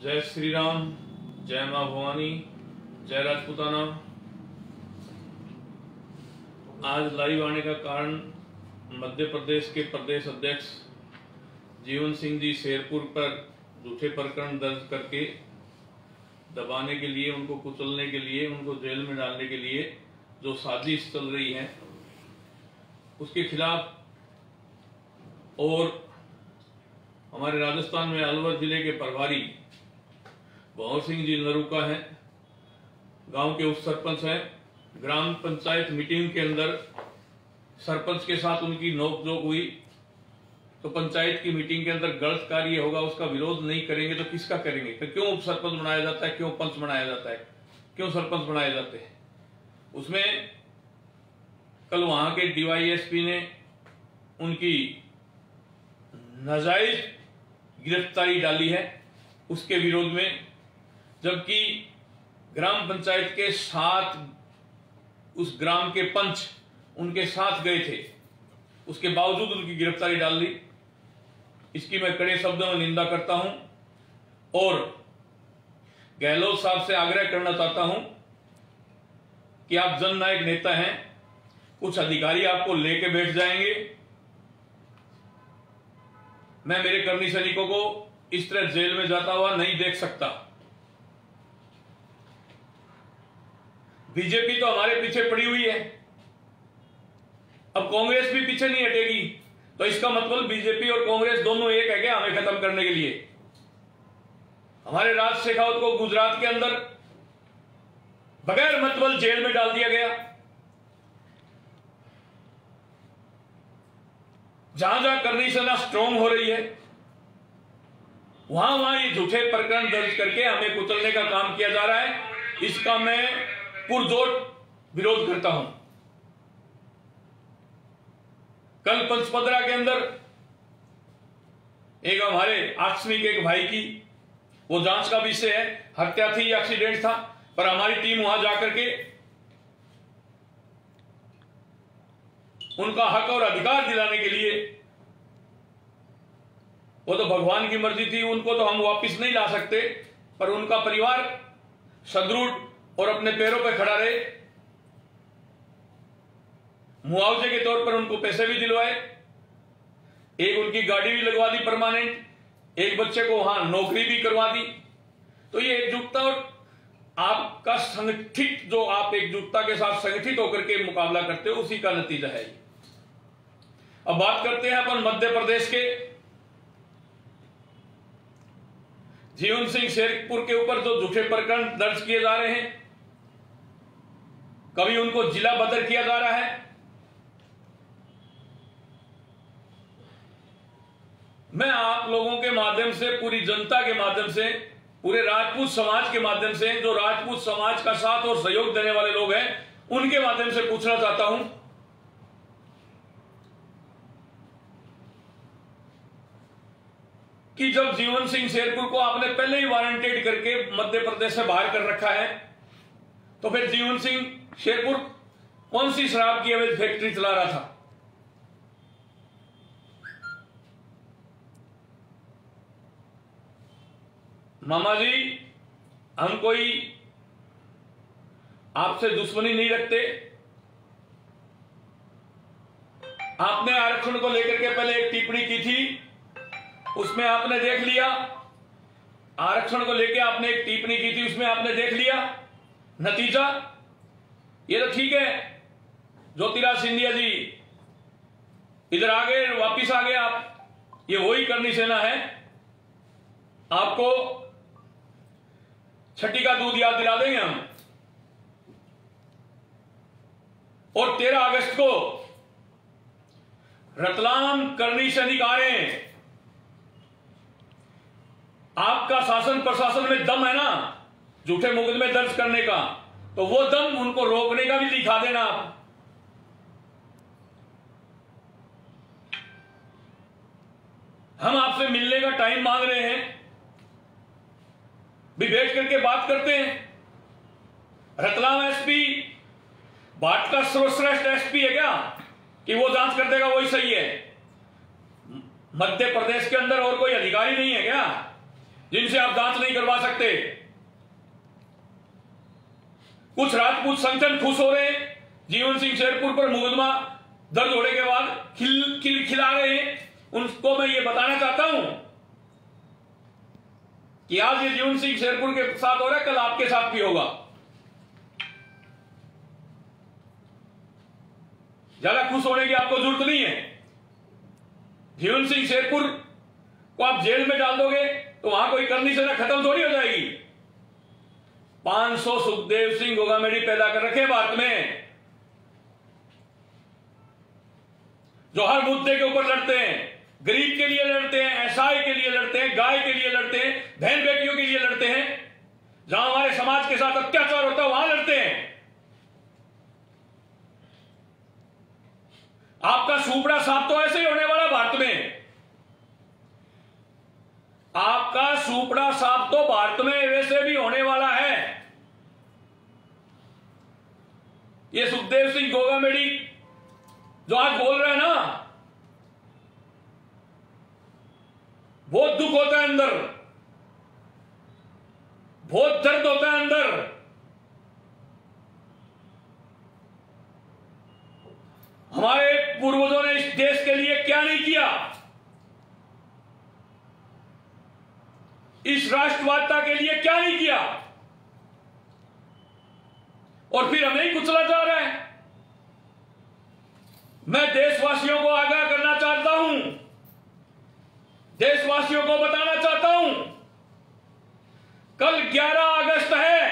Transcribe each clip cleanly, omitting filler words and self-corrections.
जय श्री राम, जय मां भवानी, जय राजपूताना। आज लाइव आने का कारण मध्य प्रदेश के प्रदेश अध्यक्ष जीवन सिंह जी शेरपुर पर झूठे प्रकरण दर्ज करके दबाने के लिए, उनको कुचलने के लिए, उनको जेल में डालने के लिए जो साजिश चल रही है उसके खिलाफ, और हमारे राजस्थान में अलवर जिले के प्रभारी भंवर सिंह जी नरूका है, गांव के उप सरपंच हैं। ग्राम पंचायत मीटिंग के अंदर सरपंच के साथ उनकी नोकझोंक हुई, तो पंचायत की मीटिंग के अंदर गलत कार्य होगा, उसका विरोध नहीं करेंगे तो किसका करेंगे? तो क्यों उप सरपंच बनाया जाता है, क्यों पंच बनाया जाता है, क्यों सरपंच बनाए जाते हैं? उसमें कल वहां के डीवाईएसपी ने उनकी नाजायज गिरफ्तारी डाली है उसके विरोध में, जबकि ग्राम पंचायत के साथ उस ग्राम के पंच उनके साथ गए थे, उसके बावजूद उनकी गिरफ्तारी डाल दी। इसकी मैं कड़े शब्दों में निंदा करता हूं और गहलोत साहब से आग्रह करना चाहता हूं कि आप जननायक नेता हैं, कुछ अधिकारी आपको लेके बैठ जाएंगे। मैं मेरे कर्मी सैनिकों को इस तरह जेल में जाता हुआ नहीं देख सकता। बीजेपी तो हमारे पीछे पड़ी हुई है, अब कांग्रेस भी पीछे नहीं हटेगी, तो इसका मतलब बीजेपी और कांग्रेस दोनों एक है क्या हमें खत्म करने के लिए? हमारे राज शेखावत को गुजरात के अंदर बगैर मतलब जेल में डाल दिया गया। जहां जहां करनी सेना स्ट्रांग हो रही है वहां वहां ये झूठे प्रकरण दर्ज करके हमें कुचलने का काम किया जा रहा है। इसका मैं पुरजोर विरोध करता हूं। कल पंचपदरा के अंदर एक हमारे आकस्मिक एक भाई की, वो जांच का विषय है, हत्या थी या एक्सीडेंट था, पर हमारी टीम वहां जाकर के उनका हक और अधिकार दिलाने के लिए, वो तो भगवान की मर्जी थी, उनको तो हम वापस नहीं ला सकते, पर उनका परिवार सदृढ़ और अपने पैरों पर खड़ा रहे। मुआवजे के तौर पर उनको पैसे भी दिलवाए, एक उनकी गाड़ी भी लगवा दी परमानेंट, एक बच्चे को वहां नौकरी भी करवा दी। तो ये एकजुटता और आपका संगठित, जो आप एकजुटता के साथ संगठित होकर के मुकाबला करते हो, उसी का नतीजा है। अब बात करते हैं अपन मध्य प्रदेश के जीवन सिंह शेरपुर के ऊपर जो झूठे प्रकरण दर्ज किए जा रहे हैं, कभी उनको जिला बदर किया जा रहा है। मैं आप लोगों के माध्यम से, पूरी जनता के माध्यम से, पूरे राजपूत समाज के माध्यम से, जो राजपूत समाज का साथ और सहयोग देने वाले लोग हैं, उनके माध्यम से पूछना चाहता हूं कि जब जीवन सिंह शेरपुर को आपने पहले ही वारंटेड करके मध्य प्रदेश से बाहर कर रखा है, तो फिर जीवन सिंह शेरपुर कौन सी शराब की अवैध फैक्ट्री चला रहा था? मामा जी, हम कोई आपसे दुश्मनी नहीं रखते। आपने आरक्षण को लेकर के पहले एक टिप्पणी की थी, उसमें आपने देख लिया। आरक्षण को लेकर आपने एक टिप्पणी की थी, उसमें आपने देख लिया नतीजा। ये तो ठीक है, ज्योतिराज सिंधिया जी इधर आ गए, वापिस आ गए आप। ये वही करनी सेना है, आपको छठी का दूध याद दिला देंगे हम। और 13 अगस्त को रतलाम करनी सैनिक आ रहे हैं। आपका शासन प्रशासन में दम है ना झूठे मुकदमे दर्ज करने का, तो वो दम उनको रोकने का भी दिखा देना आप। हम आपसे मिलने का टाइम मांग रहे हैं, भी बैठ करके बात करते हैं। रतलाम एसपी भाट का सर्वश्रेष्ठ एसपी है क्या कि वो जांच कर देगा वही सही है? मध्य प्रदेश के अंदर और कोई अधिकारी नहीं है क्या जिनसे आप जांच नहीं करवा सकते। कुछ राजपूत संगठन खुश हो रहे हैं, जीवन सिंह शेरपुर पर मुकदमा दर्ज होने के बाद खिला रहे हैं। उनको मैं ये बताना चाहता हूं कि आज ये जीवन सिंह शेरपुर के साथ हो रहा है, कल आपके साथ भी होगा। ज्यादा खुश होने की आपको जरूरत नहीं है। जीवन सिंह शेरपुर को आप जेल में डाल दोगे तो वहां कोई करनी से खत्म थोड़ी हो जाएगी। 500 सुखदेव सिंह गोगामेडी पैदा कर रखे भारत में, जो हर मुद्दे के ऊपर लड़ते हैं। गरीब के लिए लड़ते हैं, एसआई के लिए लड़ते हैं, गाय के लिए लड़ते हैं, बहन बेटियों के लिए लड़ते हैं। जहां हमारे समाज के साथ अत्याचार होता है वहां लड़ते हैं। आपका सुपड़ा साफ तो ऐसे ही होने वाला भारत में। आपका सुपड़ा साफ तो भारत में वैसे भी होने वाला है। ये सुखदेव सिंह गोगामेडी जो आज बोल रहे हैं ना, बहुत दुख होता है अंदर, बहुत दर्द होता है अंदर। हमारे पूर्वजों ने इस देश के लिए क्या नहीं किया, इस राष्ट्रवादिता के लिए क्या नहीं किया, और फिर हमें ही कुचला जा रहा है। मैं देशवासियों को आगाह करना चाहता हूं, देशवासियों को बताना चाहता हूं, कल 11 अगस्त है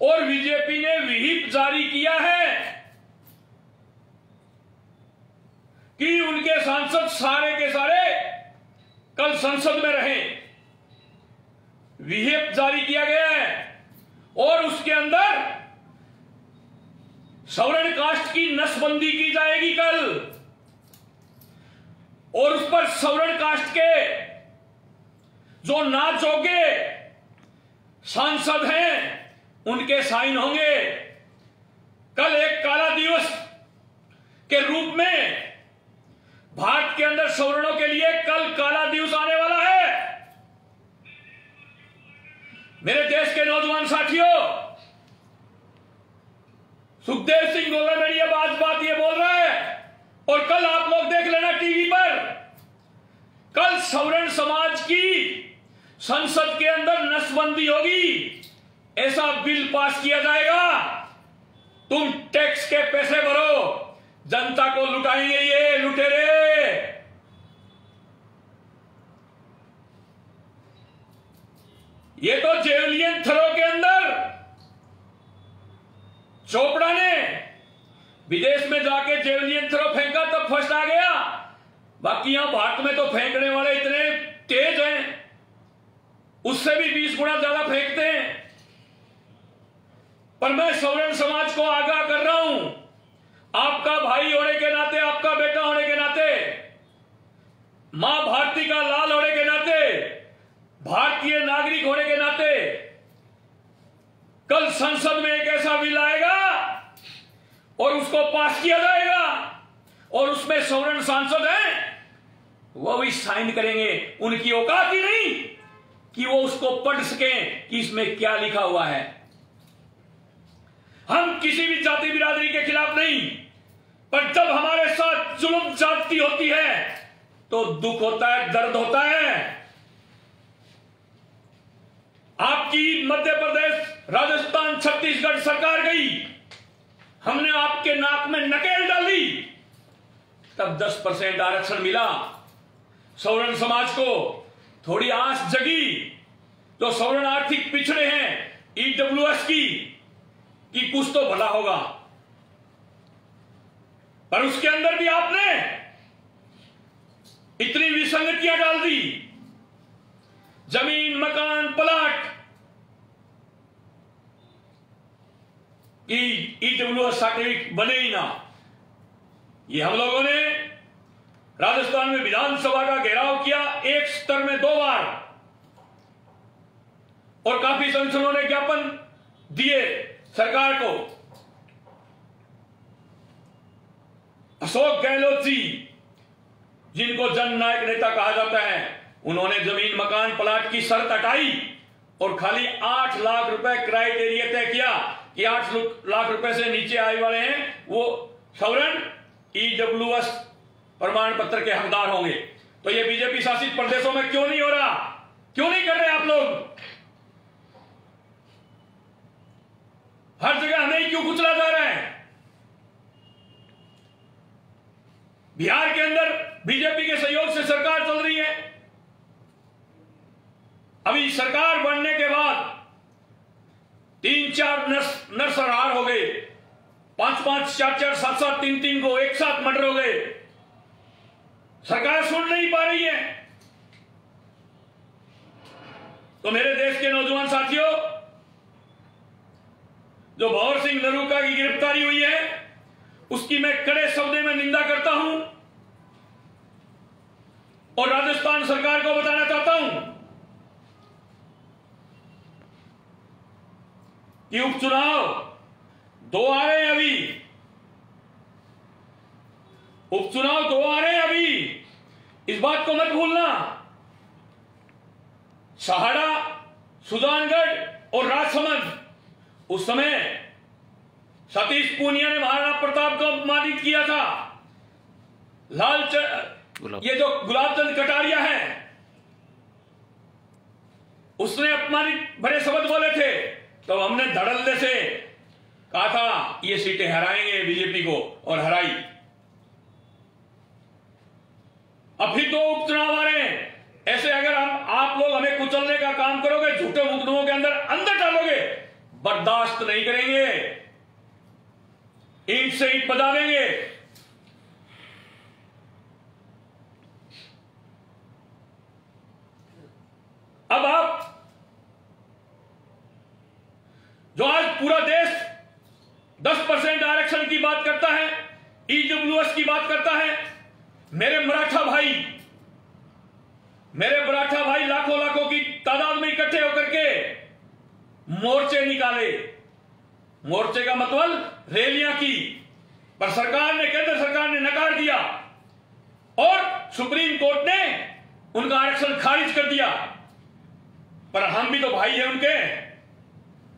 और बीजेपी ने व्हिप जारी किया है कि उनके सांसद सारे के सारे कल संसद में रहें। व्हिप जारी किया गया है और उसके अंदर सवर्ण कास्ट की नसबंदी की जाएगी कल, और उस पर सवर्ण कास्ट के जो ना जोगे सांसद हैं उनके साइन होंगे। कल एक काला दिवस के रूप में भारत के अंदर सवर्णों के लिए कल काला दिवस आने वाला है। मेरे देश के नौजवान साथियों, सुखदेव सिंह गोगामेडी आज बात ये बोल रहा है और कल आप लोग देख लेना टीवी पर, कल सवर्ण समाज की संसद के अंदर नसबंदी होगी, ऐसा बिल पास किया जाएगा। तुम टैक्स के पैसे भरो, जनता को लुटाएंगे ये लुटेरे। ये तो जेवलियन थ्रो के अंदर चोपड़ा ने विदेश में जाके जेवलियन थ्रो फेंका तब फर्स्ट आ गया। बाकी यहां भारत में तो फेंकने वाले इतने तेज हैं, उससे भी 20 गुना ज्यादा फेंकते हैं। पर मैं सवर्ण समाज को आगाह कर रहा हूं, आपका भाई होने के नाते, आपका बेटा होने के नाते, मां भारती का लाल होने के नाते, भारतीय नागरिक होने के नाते, कल संसद में एक ऐसा बिल आएगा और उसको पास किया जाएगा और उसमें सवर्ण सांसद हैं वो भी साइन करेंगे। उनकी औकात ही नहीं कि वो उसको पढ़ सकें कि इसमें क्या लिखा हुआ है। हम किसी भी जाति बिरादरी के खिलाफ नहीं, पर जब हमारे साथ जुल्म ज्यादती होती है तो दुख होता है, दर्द होता है। आपकी मध्य प्रदेश, राजस्थान, छत्तीसगढ़ सरकार गई, हमने आपके नाक में नकेल डाली, तब 10% आरक्षण मिला। सवर्ण समाज को थोड़ी आस जगी, जो सवर्ण आर्थिक पिछड़े हैं ईडब्ल्यूएस की कि कुछ तो भला होगा, पर उसके अंदर भी आपने इतनी विसंगतियां डाल दी। जमीन, मकान, प्लाट की ईडब्ल्यूएस सर्टिफिकेट बने ही ना। ये हम लोगों ने राजस्थान में विधानसभा का घेराव किया, एक स्तर में 2 बार, और काफी संगठनों ने ज्ञापन दिए सरकार को। अशोक गहलोत जी, जिनको जननायक नेता कहा जाता है, उन्होंने जमीन मकान प्लाट की शर्त हटाई और खाली 8 लाख रुपए क्राइटेरिया तय किया कि 8 लाख रुपए से नीचे आय वाले हैं वो सवर्ण EWS प्रमाण पत्र के हकदार होंगे। तो ये बीजेपी शासित प्रदेशों में क्यों नहीं हो रहा? क्यों नहीं कर रहे आप लोग? हर जगह हमें ही क्यों कुचला जा रहा है? बिहार के अंदर बीजेपी के सहयोग से सरकार चल रही है। अभी सरकार बनने के बाद 3-4 नरसंहार हो गए, 5-5, 4-4, 7-7, 3-3 को एक साथ मर्डर हो गए। सरकार सुन नहीं पा रही है। तो मेरे देश के नौजवान साथियों, जो भंवर सिंह नरूका की गिरफ्तारी हुई है उसकी मैं कड़े शब्दों में निंदा करता हूं और राजस्थान सरकार को बताना चाहता हूं कि उपचुनाव 2 आ रहे हैं अभी, उपचुनाव 2 आ रहे हैं अभी, इस बात को मत भूलना। सहाड़ा, सुजानगढ़ और राजसमंद, उस समय सतीश पूनिया ने महाराणा प्रताप को अपमानित किया था। ये जो गुलाबचंद कटारिया है उसने अपमानित भरे शब्द बोले थे, तो हमने धड़ल्ले से कहा था ये सीटें हराएंगे बीजेपी को, और हराई। अभी 2 उपचुनाव आ रहे हैं। ऐसे अगर आप लोग हमें कुचलने का काम करोगे, झूठे मुकदमों के अंदर डालोगे, बर्दाश्त नहीं करेंगे, ईंट से ईंट बजा देंगे। अब आप जो आज पूरा देश 10% आरक्षण की बात करता है, EWS की बात करता है, मेरे मराठा भाई लाखों की तादाद में इकट्ठे होकर के मोर्चे निकाले। मोर्चे का मतलब रैलियां की, पर केंद्र सरकार ने नकार दिया और सुप्रीम कोर्ट ने उनका आरक्षण खारिज कर दिया। पर हम भी तो भाई हैं उनके,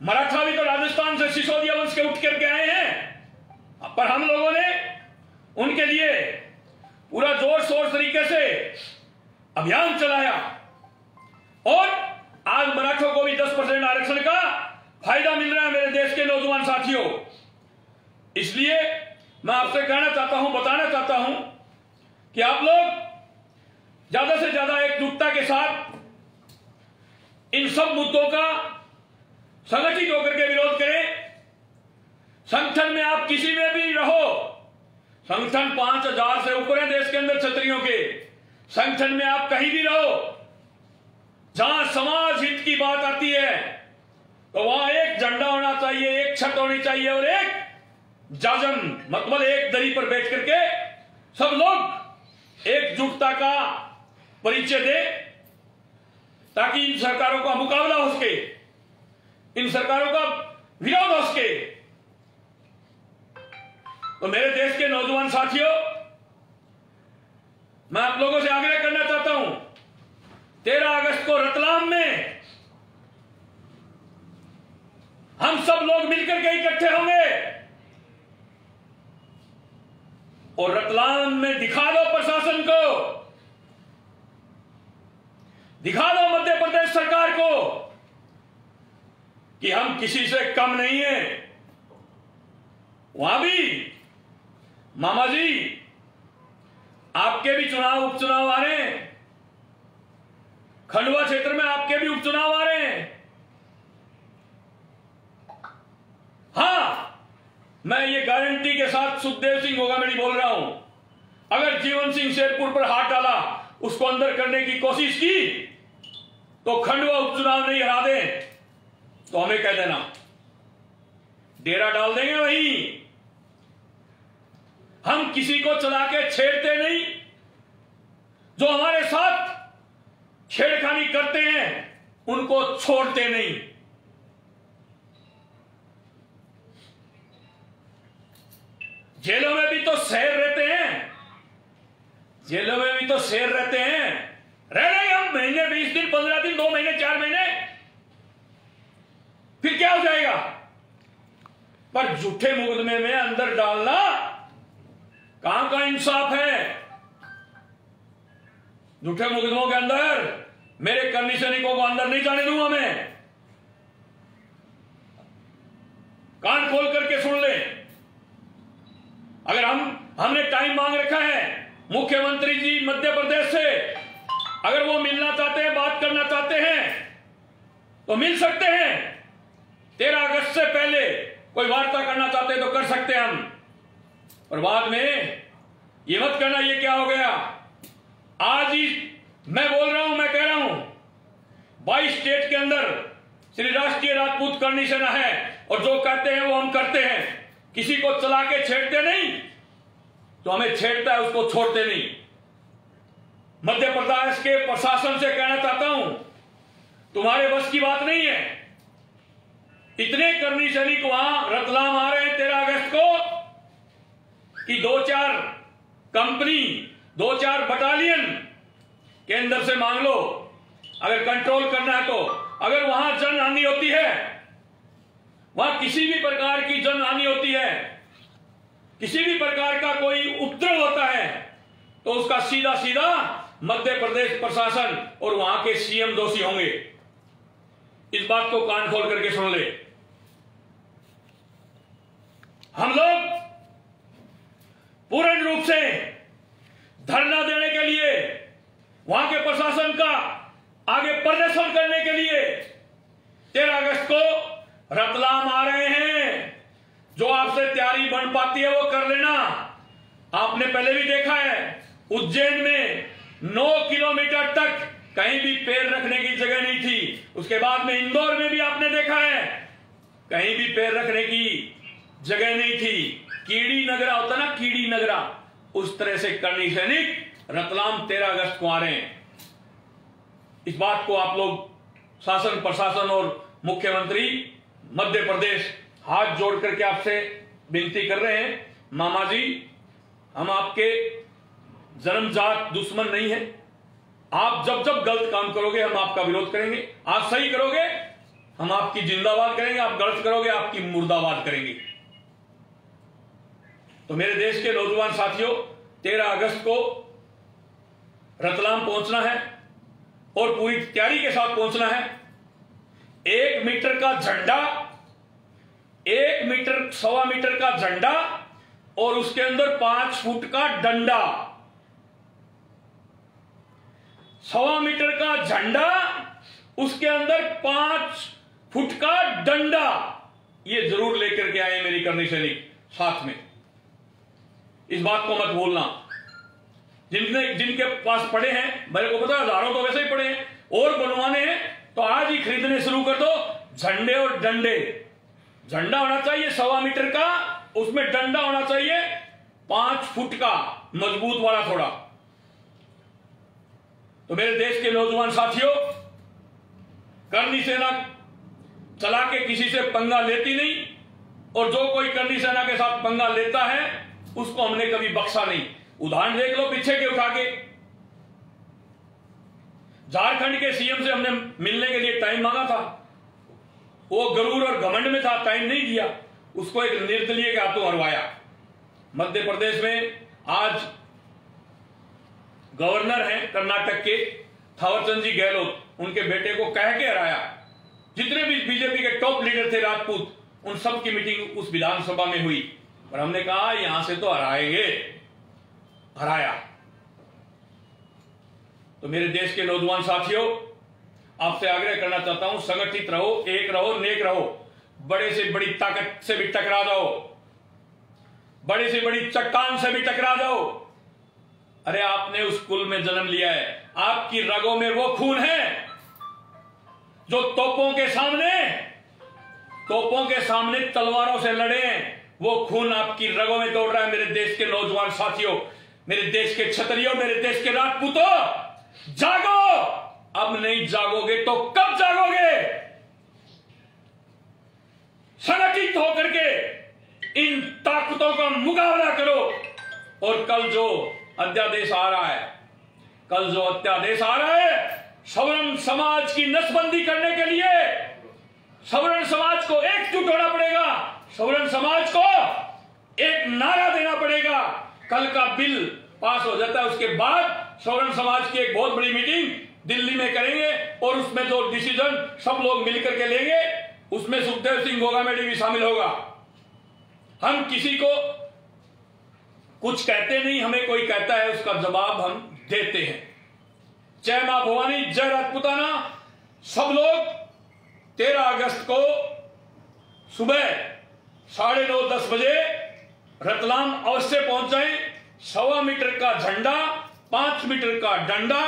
मराठा भी तो राजस्थान से सिसोदिया वंश के उठ करके आए हैं, पर हम लोगों ने उनके लिए पूरा जोर शोर तरीके से अभियान चलाया और आज मराठों को भी 10% आरक्षण का फायदा मिल रहा है मेरे देश के नौजवान साथियों। इसलिए मैं आपसे कहना चाहता हूं, बताना चाहता हूं कि आप लोग ज्यादा से ज्यादा एकजुटता के साथ इन सब मुद्दों का संगठित होकर के विरोध करें। संगठन में आप किसी में भी रहो, संगठन 5000 से ऊपर है देश के अंदर क्षत्रियों के, संगठन में आप कहीं भी रहो, जहां समाज हित की बात आती है तो वहां एक झंडा होना चाहिए, एक छत होनी चाहिए और एक जाजम, मतलब एक दरी पर बैठ करके सब लोग एकजुटता का परिचय दे, ताकि इन सरकारों का मुकाबला हो सके, इन सरकारों का विरोध हो सके। तो मेरे देश के नौजवान साथियों, मैं आप लोगों से आग्रह करना चाहता हूं, 13 अगस्त को रतलाम में हम सब लोग मिलकर के इकट्ठे होंगे और रतलाम में दिखा दो प्रशासन को, दिखा दो मध्य प्रदेश सरकार को कि हम किसी से कम नहीं है। वहां भी मामा जी आपके भी उपचुनाव आ रहे हैं, खंडवा क्षेत्र में आपके भी उपचुनाव आ रहे हैं। हां, मैं ये गारंटी के साथ सुखदेव सिंह गोगामेड़ी बोल रहा हूं, अगर जीवन सिंह शेरपुर पर हाथ डाला, उसको अंदर करने की कोशिश की, तो खंडवा उपचुनाव नहीं हरा दें तो हमें कह देना, डेरा डाल देंगे वहीं। हम किसी को चला के छेड़ते नहीं, जो हमारे साथ छेड़खानी करते हैं उनको छोड़ते नहीं। जेलों में भी तो शेर रहते हैं, जेलों में भी तो शेर रहते हैं, रह रहे हम महीने, 20 दिन, 15 दिन, 2 महीने, 4 महीने, फिर क्या हो जाएगा? पर झूठे मुकदमे में अंदर डालना कहां का इंसाफ है? झूठे मुकदमों के अंदर मेरे कर्मी सैनिकों को अंदर नहीं जाने दूंगा मैं। कान खोल करके सुन ले। अगर हमने टाइम मांग रखा है मुख्यमंत्री जी मध्य प्रदेश से, अगर वो मिलना चाहते हैं, बात करना चाहते हैं तो मिल सकते हैं। 13 अगस्त से पहले कोई वार्ता करना चाहते हैं तो कर सकते हैं हम। और बाद में ये मत कहना ये क्या हो गया। आज ही मैं बोल रहा हूं, मैं कह रहा हूं 22 स्टेट के अंदर श्री राष्ट्रीय राजपूत करनी सेना है और जो कहते हैं वो हम करते हैं। किसी को चला के छेड़ते नहीं, तो हमें छेड़ता है उसको छोड़ते नहीं। मध्य प्रदेश के प्रशासन से कहना चाहता हूं तुम्हारे बस की बात नहीं है। इतने करनी सैनिक वहां रतलाम आ रहे हैं 13 अगस्त को कि 2-4 कंपनी, 2-4 बटालियन के अंदर से मांग लो अगर कंट्रोल करना है तो। अगर वहां जनहानि होती है, वहां किसी भी प्रकार की जनहानि होती है, किसी भी प्रकार का कोई उपद्रव होता है, तो उसका सीधा सीधा मध्य प्रदेश प्रशासन और वहां के सीएम दोषी होंगे। इस बात को कान खोल करके सुन ले। हम लोग पूर्ण रूप से धरना देने के लिए, वहां के प्रशासन का आगे प्रदर्शन करने के लिए 13 अगस्त को रतलाम आ रहे हैं। जो आपसे तैयारी बन पाती है वो कर लेना। आपने पहले भी देखा है उज्जैन में 9 किलोमीटर तक कहीं भी पैर रखने की जगह नहीं थी। उसके बाद में इंदौर में भी आपने देखा है कहीं भी पैर रखने की जगह नहीं थी। कीड़ी नगरा होता ना, कीड़ी नगरा, उस तरह से करनी सैनिक रतलाम 13 अगस्त को आ रहे हैं। इस बात को आप लोग शासन प्रशासन और मुख्यमंत्री मध्य प्रदेश हाथ जोड़ करके आपसे विनती कर रहे हैं। मामा जी, हम आपके जन्मजात दुश्मन नहीं है। आप जब जब गलत काम करोगे हम आपका विरोध करेंगे। आप सही करोगे हम आपकी जिंदाबाद करेंगे, आप गलत करोगे आपकी मुर्दाबाद करेंगे। तो मेरे देश के नौजवान साथियों, 13 अगस्त को रतलाम पहुंचना है और पूरी तैयारी के साथ पहुंचना है। 1 मीटर का झंडा, 1 मीटर 1.25 मीटर का झंडा और उसके अंदर 5 फुट का डंडा। 1.25 मीटर का झंडा, उसके अंदर 5 फुट का डंडा, ये जरूर लेकर के आए मेरी करनी सैनिक साथ में। इस बात को मत भूलना। जिनके पास पड़े हैं, मेरे को पता है हजारों तो वैसे ही पड़े हैं, और बनवाने हैं तो आज ही खरीदने शुरू कर दो झंडे और डंडे। झंडा होना चाहिए 1.25 मीटर का, उसमें डंडा होना चाहिए 5 फुट का, मजबूत वाला थोड़ा। तो मेरे देश के नौजवान साथियों, करनी सेना चला के किसी से पंगा लेती नहीं, और जो कोई करनी सेना के साथ पंगा लेता है उसको हमने कभी बख्शा नहीं। उदाहरण देख लो पीछे के उठा के। झारखंड के सीएम से हमने मिलने के लिए टाइम मांगा था, वो गरूर और घमंड में था, टाइम नहीं दिया, उसको एक निर्दलीय के हाथों हरवाया। मध्य प्रदेश में आज गवर्नर हैं कर्नाटक के थावरचंद जी गहलोत, उनके बेटे को कह के हराया। जितने भी बीजेपी के टॉप लीडर थे राजपूत, उन सब की मीटिंग उस विधानसभा में हुई और हमने कहा यहां से तो हराएंगे, हराया। तो मेरे देश के नौजवान साथियों, आपसे आग्रह करना चाहता हूं, संगठित रहो, एक रहो, नेक रहो। बड़े से बड़ी ताकत से भी टकरा जाओ, बड़ी से बड़ी चट्टान से भी टकरा जाओ। अरे आपने उस कुल में जन्म लिया है, आपकी रगों में वो खून है जो तोपों के सामने तलवारों से लड़े हैं। वो खून आपकी रगों में दौड़ रहा है। मेरे देश के नौजवान साथियों, मेरे देश के क्षत्रियों, मेरे देश के राजपूतों, जागो। अब नहीं जागोगे तो कब जागोगे? संगठित होकर के इन ताकतों का मुकाबला करो। और कल जो अध्यादेश आ रहा है, कल जो अध्यादेश आ रहा है सवर्ण समाज की नसबंदी करने के लिए सवर्ण समाज को एकजुट होना पड़ेगा, सवर्ण समाज को एक नारा देना पड़ेगा। कल का बिल पास हो जाता है, उसके बाद सवर्ण समाज की एक बहुत बड़ी मीटिंग दिल्ली में करेंगे और उसमें जो डिसीजन सब लोग मिलकर के लेंगे उसमें सुखदेव सिंह गोगामेडी भी शामिल होगा। हम किसी को कुछ कहते नहीं, हमें कोई कहता है उसका जवाब हम देते हैं। जय मां भवानी, जय राजपूताना। सब लोग 13 अगस्त को सुबह 9:30-10 बजे रतलाम अवश्य पहुंच जाएं। 1.25 मीटर का झंडा, 5 मीटर का डंडा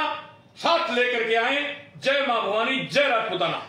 साथ लेकर के आए। जय मां भवानी, जय राजपूताना।